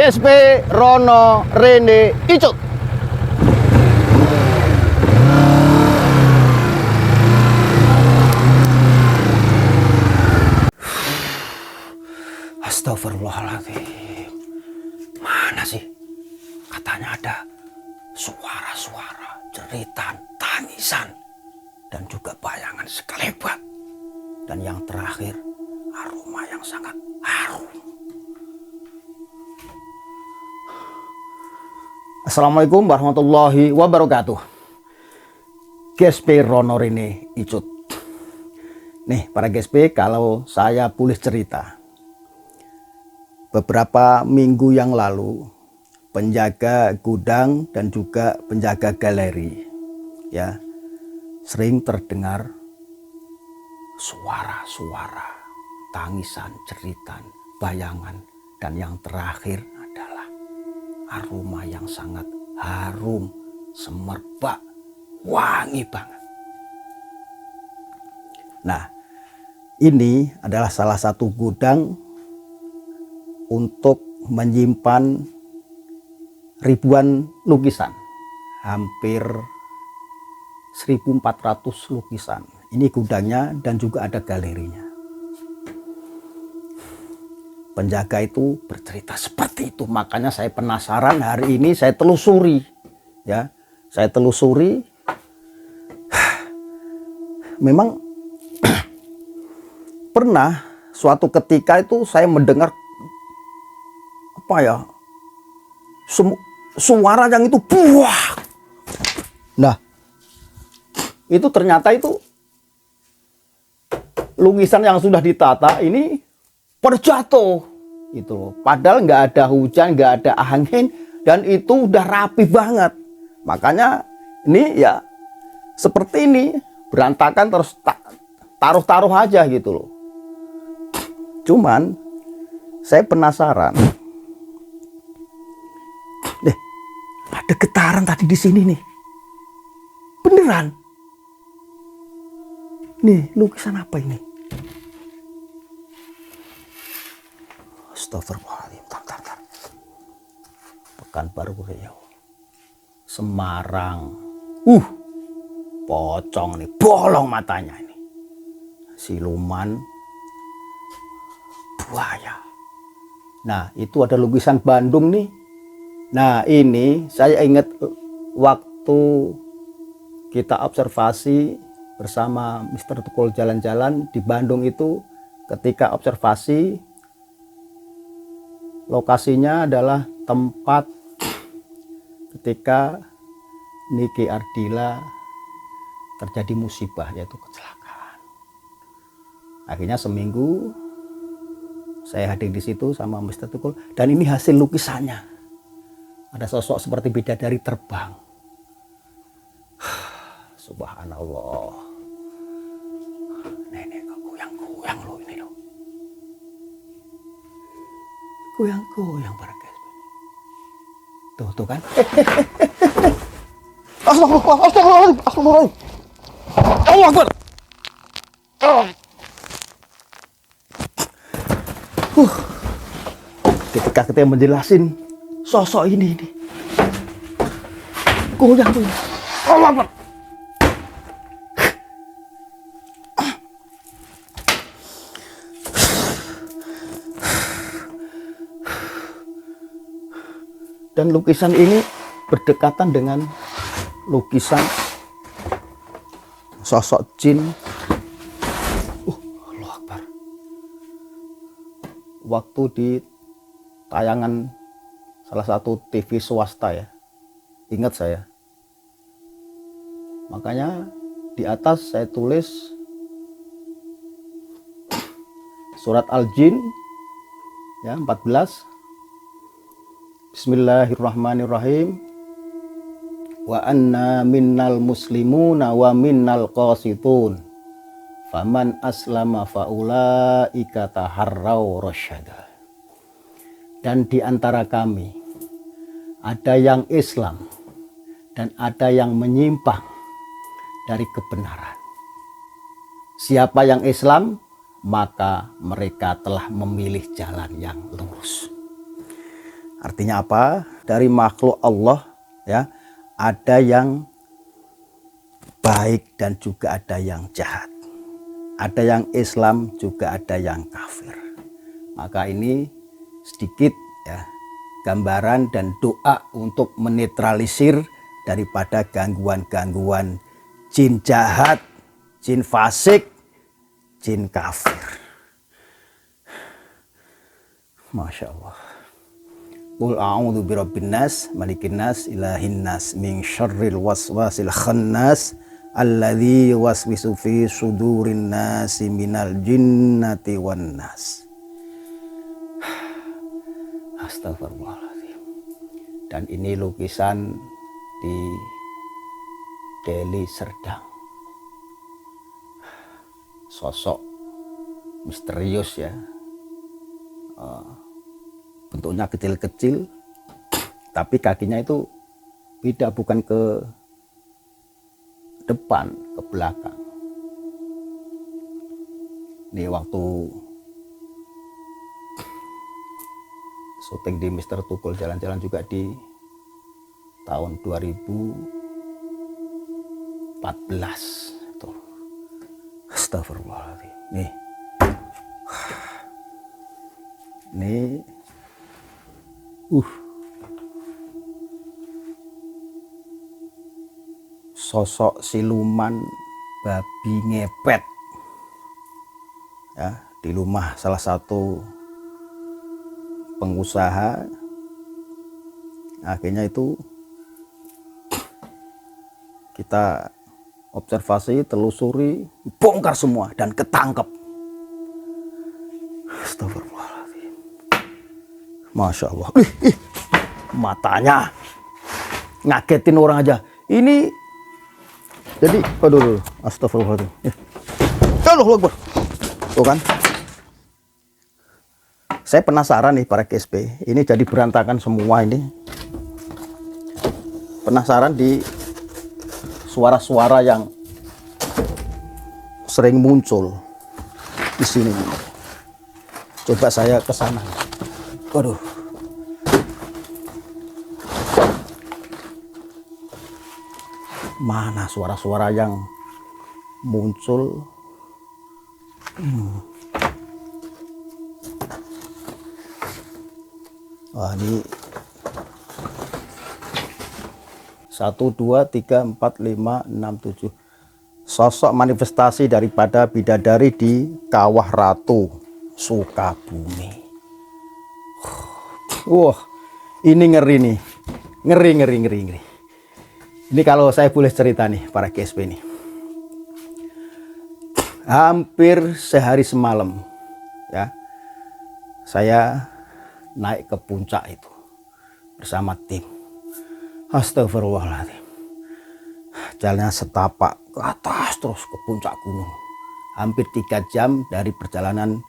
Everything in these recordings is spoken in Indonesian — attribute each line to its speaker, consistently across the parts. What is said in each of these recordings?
Speaker 1: GSP Rono Rene Icut. Astagfirullahaladzim. Mana sih? Katanya ada suara-suara, jeritan, tangisan, dan juga bayangan sekelebat. Dan yang terakhir, aroma yang sangat harum. Assalamualaikum warahmatullahi wabarakatuh. GSP Rono Rene Icut. Nih para GSP, kalau saya boleh cerita, beberapa minggu yang lalu penjaga gudang dan juga penjaga galeri ya sering terdengar suara-suara, tangisan, jeritan, bayangan, dan yang terakhir adalah aroma yang sangat harum, semerbak, wangi banget. Nah, ini adalah salah satu gudang untuk menyimpan ribuan lukisan, hampir 1.400 lukisan. Ini gudangnya dan juga ada galerinya. Penjaga itu bercerita seperti itu, makanya saya penasaran. Hari ini saya telusuri, ya, saya telusuri. Memang pernah suatu ketika itu saya mendengar apa ya, suara yang itu buah. Nah, itu ternyata itu lukisan yang sudah ditata ini terjatuh itu loh. Padahal nggak ada hujan, nggak ada angin, dan itu udah rapi banget. Makanya ini ya seperti ini, berantakan terus taruh-taruh aja gitu loh. Cuman saya penasaran. Ada getaran tadi di sini nih. Beneran. Nih, lukisan apa ini? Astagfirullahaladzim. Tar. Pekanbaru Riau. Semarang. Pocong nih, bolong matanya ini. Siluman buaya. Nah, itu ada lukisan Bandung nih. Nah, ini saya ingat waktu kita observasi bersama Mr. Tukul jalan-jalan di Bandung itu, ketika observasi lokasinya adalah tempat ketika Niki Ardila terjadi musibah, yaitu kecelakaan. Akhirnya seminggu saya hadir di situ sama Mr. Tukul, dan ini hasil lukisannya. Ada sosok seperti bidadari terbang. Subhanallah. Nenek kok goyang-goyang loh ini loh. Goyang-goyang para guys. Tuh kan. Astagfirullahaladzim. Allah Akbar. Ketika kita menjelasin sosok ini goyang. Allah Akbar. Dan lukisan ini berdekatan dengan lukisan sosok jin. Allah Akbar. Waktu di tayangan salah satu TV swasta ya, ingat saya. Makanya di atas saya tulis surat Al-Jin ya 14. Bismillahirrahmanirrahim. Wa anna minnal muslimuna wa minnal qasitun. Faman aslama faulaika taharraw rasyada. Dan di antara kami ada yang Islam dan ada yang menyimpang dari kebenaran. Siapa yang Islam, maka mereka telah memilih jalan yang lurus. Artinya apa? Dari makhluk Allah ya, ada yang baik dan juga ada yang jahat. Ada yang Islam, juga ada yang kafir. Maka ini sedikit ya gambaran dan doa untuk menetralisir daripada gangguan-gangguan jin jahat, jin fasik, jin kafir. Masya Allah. Qul a'udzu birabbin nas, malikin nas, ilahin nas, min syarril waswasil khannas, alladzi waswisu fi sudurin nasi minal jinnati wan nas. Astagfirullahaladzim. Dan ini lukisan di Deli Serdang. Sosok misterius ya. Bentuknya kecil-kecil, tapi kakinya itu beda, bukan ke depan, ke belakang. Ini waktu syuting di Mister Tukul jalan-jalan juga di tahun 2014 tuh. Astagfirullahaladzim. Nih sosok siluman babi ngepet ya, di rumah salah satu pengusaha. Akhirnya itu kita observasi, telusuri, bongkar semua dan ketangkep. Astagfirullahaladzim. Masya Allah. Matanya ngagetin orang aja. Ini jadi, aduh, astagfirullahaladzim. Allahu Akbar. Tuh kan. Saya penasaran nih para KSP. Ini jadi berantakan semua ini. Penasaran di suara-suara yang sering muncul di sini. Coba saya ke sana. Waduh. Mana suara-suara yang muncul? Wah, ini 1, 2, 3, 4, 5, 6, 7 sosok manifestasi daripada bidadari di Kawah Ratu Sukabumi. Wah, ini ngeri nih. Ngeri. Ini kalau saya boleh cerita nih para KSP nih. Hampir sehari semalam ya, saya naik ke puncak itu bersama tim. Astagfirullahaladzim. Jalannya setapak ke atas terus ke puncak gunung. Hampir 3 jam dari perjalanan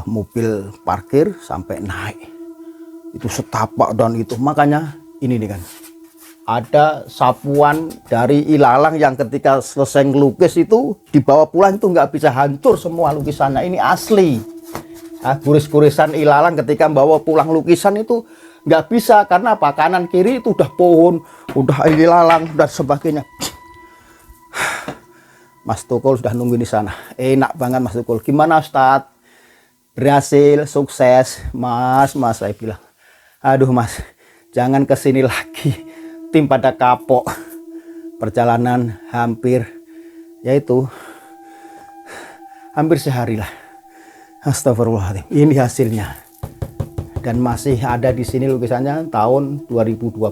Speaker 1: mobil parkir sampai naik. Itu setapak dan itu. Makanya ini nih kan. Ada sapuan dari ilalang yang ketika selesai ngelukis itu dibawa pulang itu nggak bisa, hancur semua lukisannya. Ini asli. Nah, guris-gurisan ilalang ketika bawa pulang lukisan itu nggak bisa, karena apa? Kanan kiri itu udah pohon, udah ilalang dan sebagainya. Mas Tukul sudah nunggu di sana. Enak banget Mas Tukul. Gimana Ustadz? Berhasil, sukses, Mas saya bilang. Aduh Mas, jangan kesini lagi. Tim pada kapok. Perjalanan hampir sehari lah. Astagfirullahaladzim. Ini hasilnya. Dan masih ada di sini lukisannya tahun 2012.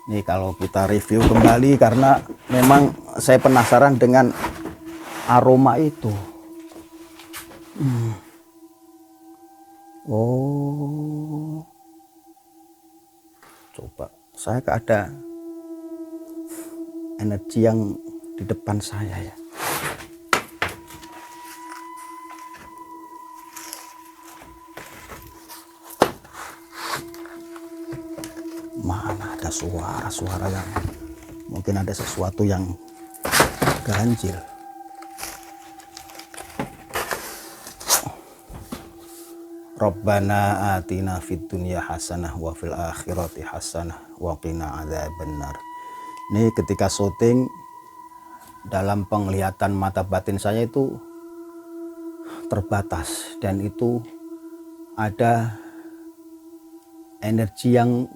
Speaker 1: Ini kalau kita review kembali karena memang saya penasaran dengan aroma itu. Oh, coba saya ada energi yang di depan saya ya. Mana ada suara-suara yang mungkin ada sesuatu yang ganjil. Rabbana atina fid dunya hasanah wa fil akhirati hasanah wa qina adzabannar. Ini ketika syuting, dalam penglihatan mata batin saya itu terbatas, dan itu ada energi yang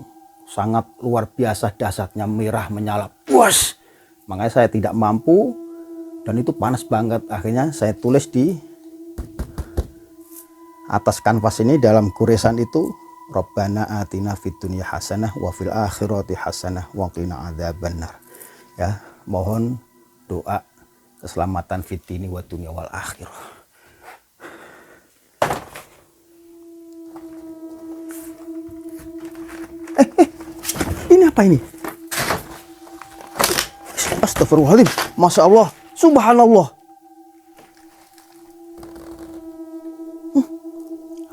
Speaker 1: sangat luar biasa dahsyatnya, merah menyala, puas. Makanya saya tidak mampu, dan itu panas banget. Akhirnya saya tulis di atas kanvas ini dalam goresan itu, Rabbana atina fid dunya hasanah wa fil akhirati hasanah wa qina adzabannar. Ya, mohon doa keselamatan fid dini wa dunya wal akhirah. Ini apa ini? Astagfirullahaladzim, Masya Allah, Subhanallah.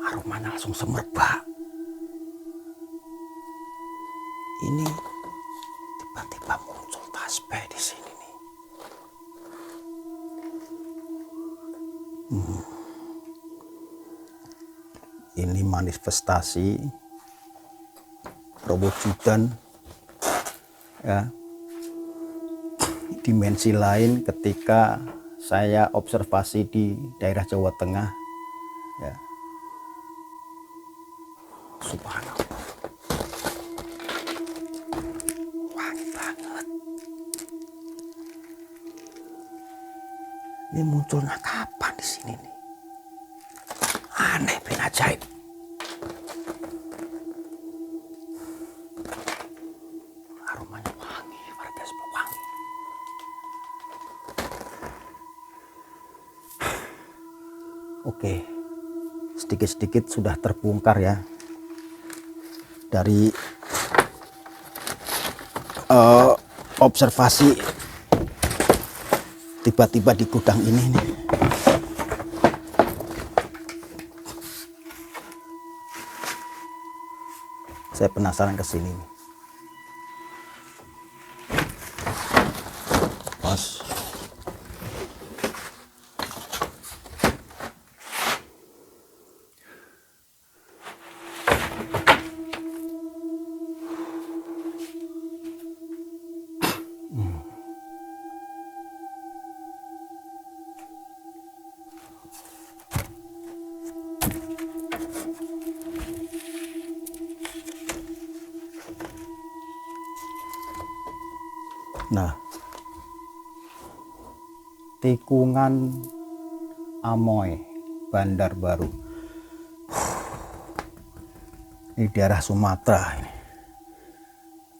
Speaker 1: Aromanya langsung semerbak. Ini tiba-tiba muncul tasbih di sini nih. Ini manifestasi perwujudan, ya, dimensi lain ketika saya observasi di daerah Jawa Tengah, ya. Subhanallah, wangi banget. Ini munculnya kapan di sini nih? Aneh, bin ajaib. Aromanya wangi, warga semua wangi. Oke, sedikit-sedikit sudah terbongkar ya dari observasi tiba-tiba di gudang ini nih. Saya penasaran ke sini nih. Mas. Nah, tikungan Amoy, Bandar Baru. Ini daerah Sumatera ini.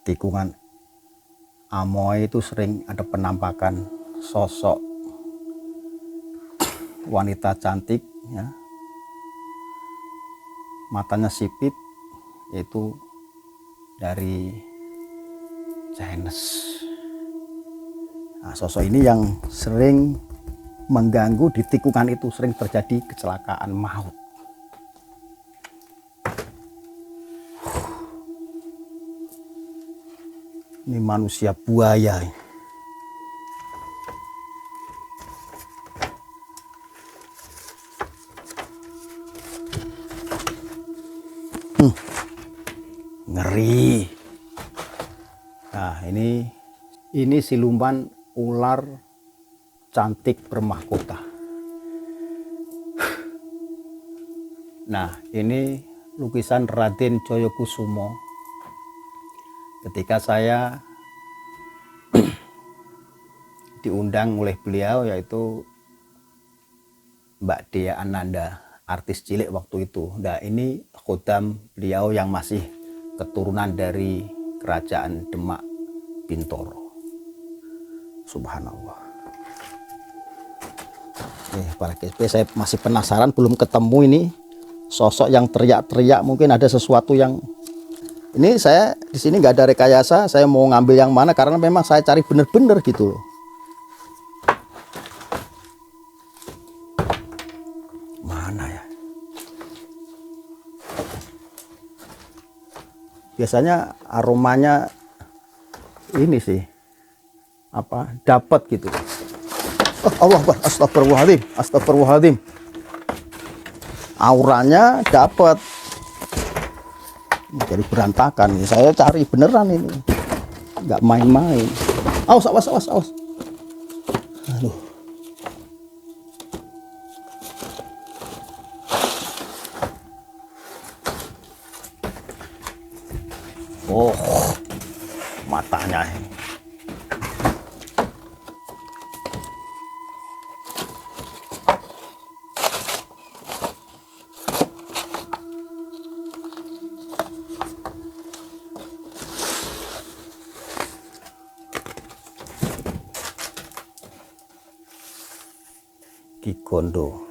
Speaker 1: Tikungan Amoy itu sering ada penampakan sosok wanita cantik, ya. Matanya sipit, yaitu dari Chinese. Nah, sosok ini yang sering mengganggu di tikungan itu, sering terjadi kecelakaan maut. Ini manusia buaya. Ngeri. Nah, ini siluman ular cantik bermahkota. Nah, ini lukisan Raden Joyokusumo. Ketika saya diundang oleh beliau, yaitu Mbak Dea Ananda, artis cilik waktu itu. Nah, ini khodam beliau yang masih keturunan dari kerajaan Demak Bintoro. Subhanallah. Para KSP, saya masih penasaran, belum ketemu ini sosok yang teriak-teriak. Mungkin ada sesuatu yang ini, saya di sini nggak ada rekayasa. Saya mau ngambil yang mana karena memang saya cari bener-bener gitu loh. Mana ya? Biasanya aromanya ini sih, apa, dapat gitu. Oh, Allah Akbar, astagfirullahaladzim, astagfirullahaladzim. auranya dapat. Jadi berantakan. Saya cari beneran ini, nggak main-main. Awas, awas, awas, awas. Aduh. Oh, matanya ini. Kikondo.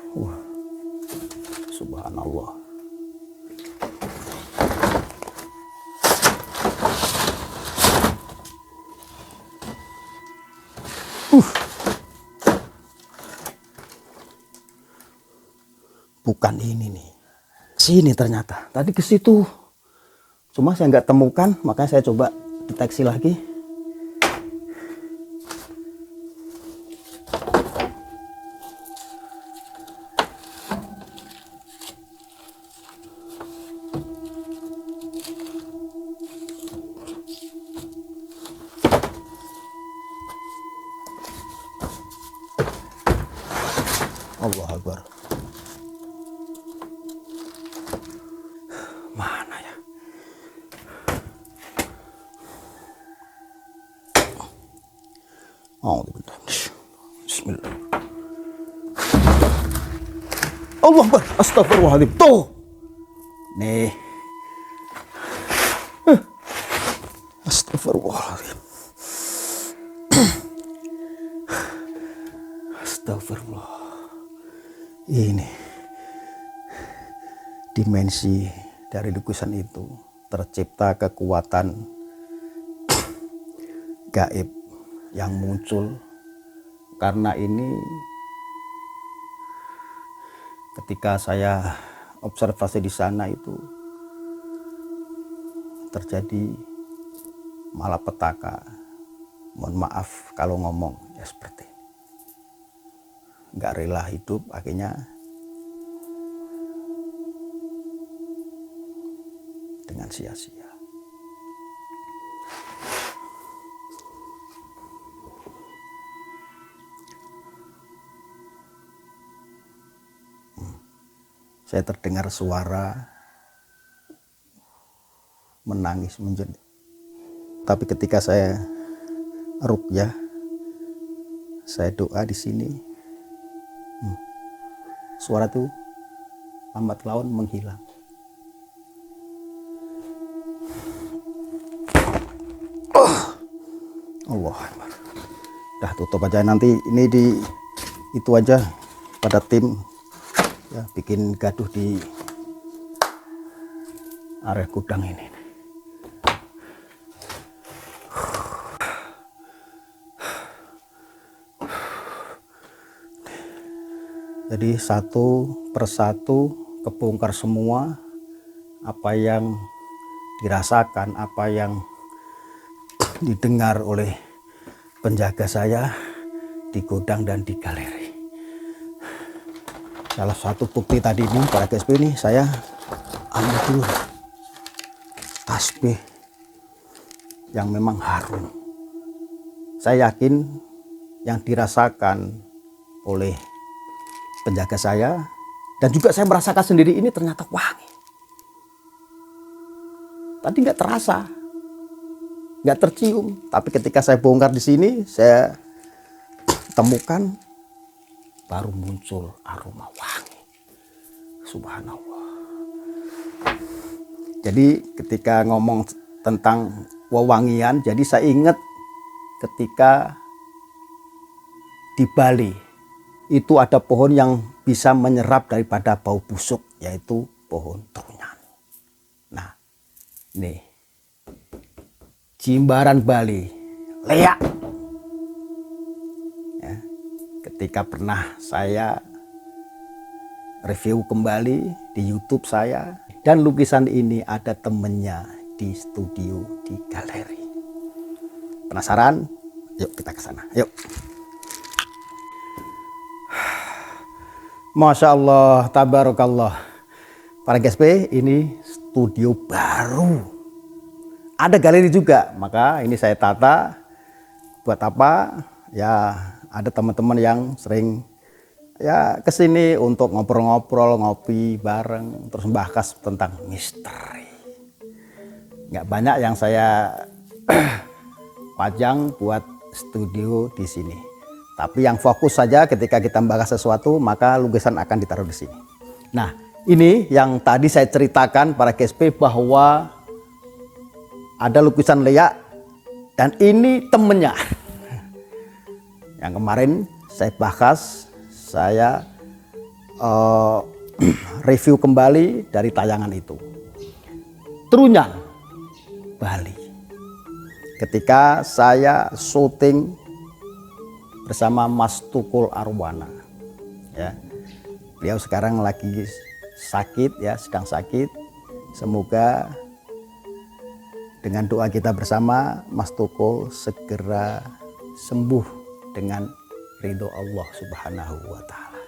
Speaker 1: Subhanallah. Bukan ini nih. Sini ternyata. Tadi ke situ. Cuma saya nggak temukan, makanya saya coba deteksi lagi. Allah Akbar. Mana ya? Bismillah. Allah Akbar. Astagfirullahaladzim. Tuh. Nih. Astagfirullahaladzim. Astagfirullah. Ini dimensi dari lukisan itu, tercipta kekuatan gaib yang muncul karena ini. Ketika saya observasi di sana itu terjadi malapetaka. Mohon maaf kalau ngomong ya seperti ini. Nggak rela hidup, akhirnya dengan sia-sia. Saya terdengar suara menangis menjerit. Tapi ketika saya ruqyah, saya doa di sini, suara itu lambat laun menghilang. Allah, dah tutup aja, nanti ini di itu aja pada tim ya, bikin gaduh di area gudang ini. Jadi satu persatu kebongkar semua apa yang dirasakan, apa yang didengar oleh penjaga saya di gudang dan di galeri. Salah satu bukti tadi ini para GSP ini, saya ambil dulu tasbih yang memang harum. Saya yakin yang dirasakan oleh penjaga saya dan juga saya merasakan sendiri ini ternyata wangi. Tadi nggak terasa, nggak tercium, tapi ketika saya bongkar di sini, saya temukan baru muncul aroma wangi. Subhanallah. Jadi ketika ngomong tentang wewangian, jadi saya ingat ketika di Bali itu ada pohon yang bisa menyerap daripada bau busuk, yaitu pohon trunyan. Nah, nih Jimbaran Bali, leak. Ya, ketika pernah saya review kembali di YouTube saya, dan lukisan ini ada temennya di studio di galeri. Penasaran? Yuk kita ke sana. Yuk. Masya Allah, tabarakallah. Para GSP, ini studio baru. Ada galeri juga, maka ini saya tata. Buat apa? Ya ada teman-teman yang sering ya kesini untuk ngobrol-ngobrol, ngopi bareng, terus membahas tentang misteri. Nggak banyak yang saya pajang buat studio di sini. Tapi yang fokus saja ketika kita membahas sesuatu, maka lukisan akan ditaruh di sini. Nah, ini yang tadi saya ceritakan para GSP bahwa ada lukisan Lea dan ini temennya. Yang kemarin saya bahas, saya review kembali dari tayangan itu. Trunyan, Bali. Ketika saya syuting bersama Mas Tukul Arwana, ya, beliau sekarang lagi sakit, ya, sedang sakit. Semoga dengan doa kita bersama Mas Tukul segera sembuh dengan ridho Allah Subhanahu wa Ta'ala.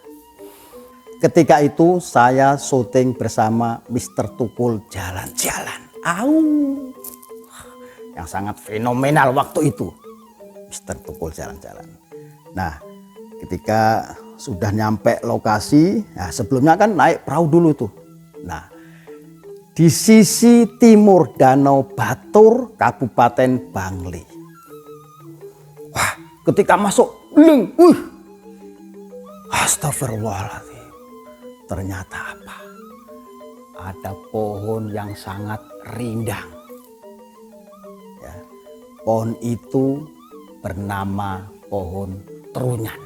Speaker 1: Ketika itu saya syuting bersama Mr. Tukul jalan-jalan. Yang sangat fenomenal waktu itu. Mr. Tukul jalan-jalan. Nah, ketika sudah nyampe lokasi, nah sebelumnya kan naik perahu dulu tuh. Nah, di sisi timur Danau Batur, Kabupaten Bangli. Wah, ketika masuk, astagfirullahaladzim. Ternyata apa? Ada pohon yang sangat rindang. Ya, pohon itu bernama pohon trunyan.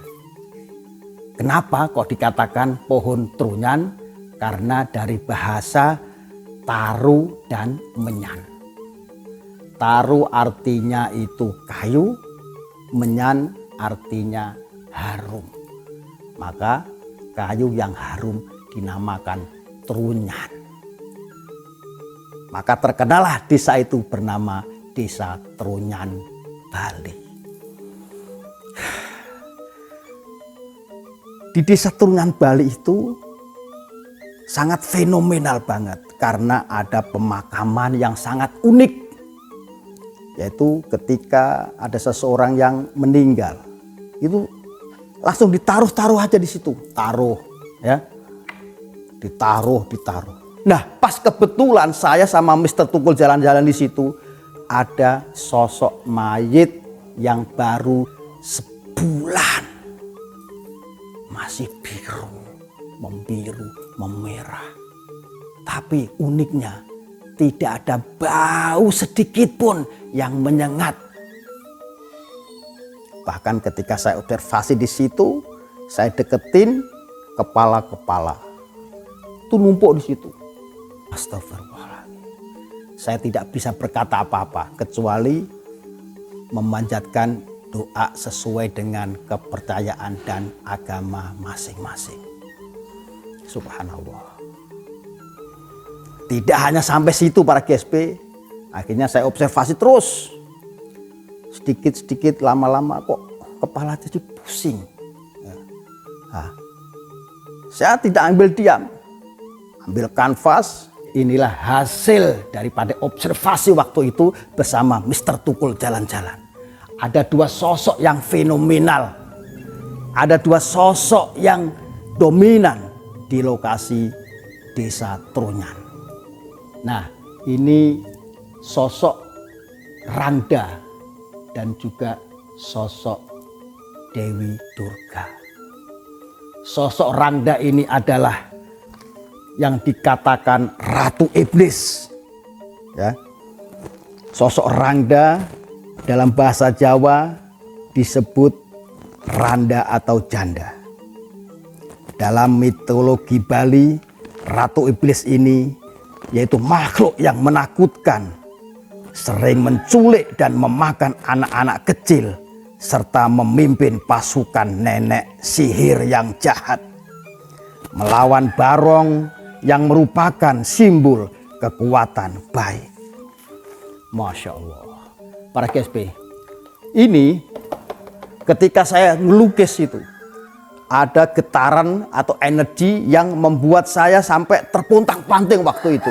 Speaker 1: Kenapa kok dikatakan pohon trunyan? Karena dari bahasa taru dan menyan. Taru artinya itu kayu, menyan artinya harum. Maka kayu yang harum dinamakan trunyan. Maka terkenalah desa itu bernama Desa Trunyan, Bali. Di Desa Trunyan, Bali itu sangat fenomenal banget karena ada pemakaman yang sangat unik. Yaitu ketika ada seseorang yang meninggal, itu langsung ditaruh aja di situ. Taruh, ya. Ditaruh. Nah, pas kebetulan saya sama Mr. Tukul jalan-jalan di situ, ada sosok mayit yang baru sebulan. Masih biru, membiru, memerah. Tapi uniknya tidak ada bau sedikit pun yang menyengat. Bahkan ketika saya observasi di situ, saya deketin kepala-kepala. Itu numpuk di situ. Astagfirullahaladzim. Saya tidak bisa berkata apa-apa kecuali memanjatkan doa sesuai dengan kepercayaan dan agama masing-masing. Subhanallah. Tidak hanya sampai situ para GSP, akhirnya saya observasi terus. Sedikit-sedikit lama-lama kok kepala jadi pusing. Nah, saya tidak ambil diam, ambil kanvas. Inilah hasil daripada observasi waktu itu bersama Mr. Tukul jalan-jalan. Ada dua sosok yang fenomenal. Ada dua sosok yang dominan di lokasi Desa Trunyan. Nah, ini sosok Rangda dan juga sosok Dewi Durga. Sosok Rangda ini adalah yang dikatakan Ratu Iblis. Ya. Sosok Rangda dalam bahasa Jawa disebut Randa atau janda. Dalam mitologi Bali, Ratu Iblis ini yaitu makhluk yang menakutkan, sering menculik dan memakan anak-anak kecil, serta memimpin pasukan nenek sihir yang jahat, melawan Barong yang merupakan simbol kekuatan baik. Masya Allah. Para GSP, ini ketika saya ngelukis itu, ada getaran atau energi yang membuat saya sampai terpontang-panting waktu itu.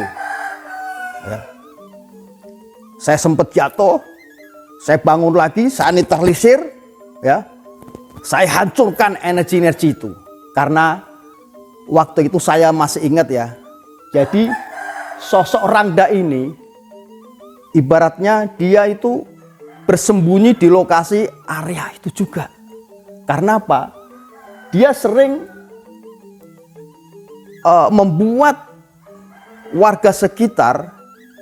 Speaker 1: Ya. Saya sempat jatuh, saya bangun lagi, saya netralisir, ya. Saya hancurkan energi-energi itu. Karena waktu itu saya masih ingat ya. Jadi sosok Rangda ini ibaratnya dia itu bersembunyi di lokasi area itu juga. Karena apa? Dia sering membuat warga sekitar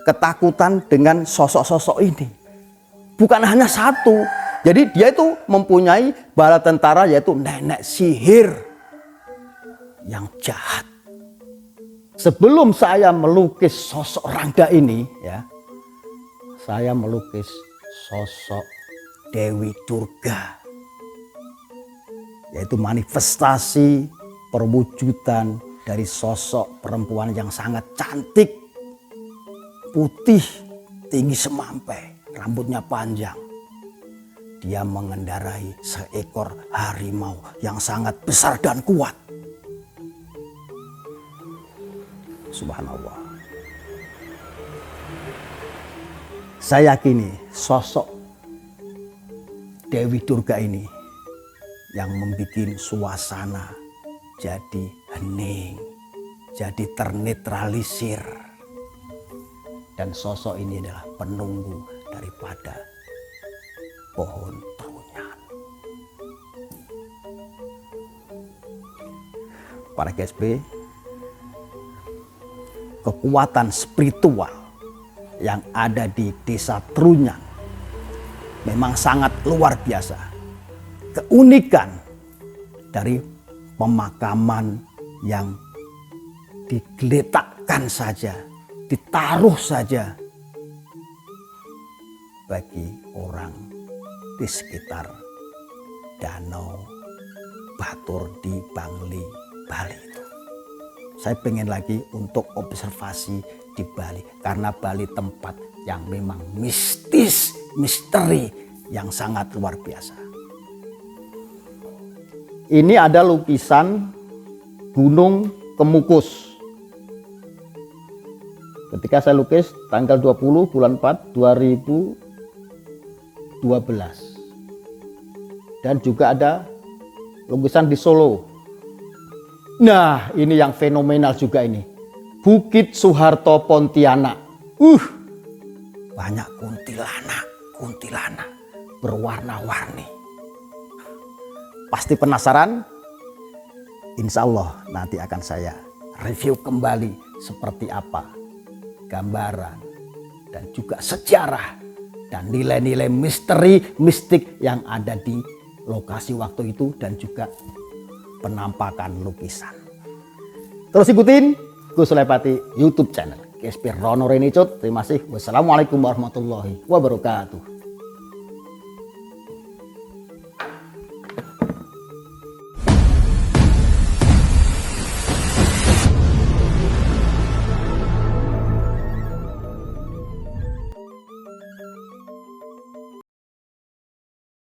Speaker 1: ketakutan dengan sosok-sosok ini. Bukan hanya satu. Jadi dia itu mempunyai bala tentara yaitu nenek sihir yang jahat. Sebelum saya melukis sosok Rangda ini ya, saya melukis sosok Dewi Durga. Yaitu manifestasi perwujudan dari sosok perempuan yang sangat cantik, putih, tinggi semampai, rambutnya panjang. Dia mengendarai seekor harimau yang sangat besar dan kuat. Subhanallah. Saya yakini sosok Dewi Durga ini yang membuat suasana jadi hening, jadi ternetralisir. Dan sosok ini adalah penunggu daripada pohon trunyan. Para GSP, kekuatan spiritual yang ada di desa Trunyan memang sangat luar biasa. Keunikan dari pemakaman yang digeletakkan saja, ditaruh saja bagi orang di sekitar Danau Batur di Bangli, Bali itu. Saya pengen lagi untuk observasi di Bali karena Bali tempat yang memang mistis, misteri yang sangat luar biasa. Ini ada lukisan Gunung Kemukus. Ketika saya lukis tanggal 20 bulan 4 2012. Dan juga ada lukisan di Solo. Nah, ini yang fenomenal juga ini. Bukit Soeharto Pontianak. Banyak kuntilanak berwarna-warni. Pasti penasaran? Insya Allah nanti akan saya review kembali seperti apa gambaran dan juga sejarah dan nilai-nilai misteri mistik yang ada di lokasi waktu itu dan juga penampakan lukisan. Terus ikutin Gus Sulepati YouTube channel GSP Rono Renicut. Terima kasih. Wassalamualaikum warahmatullahi wabarakatuh.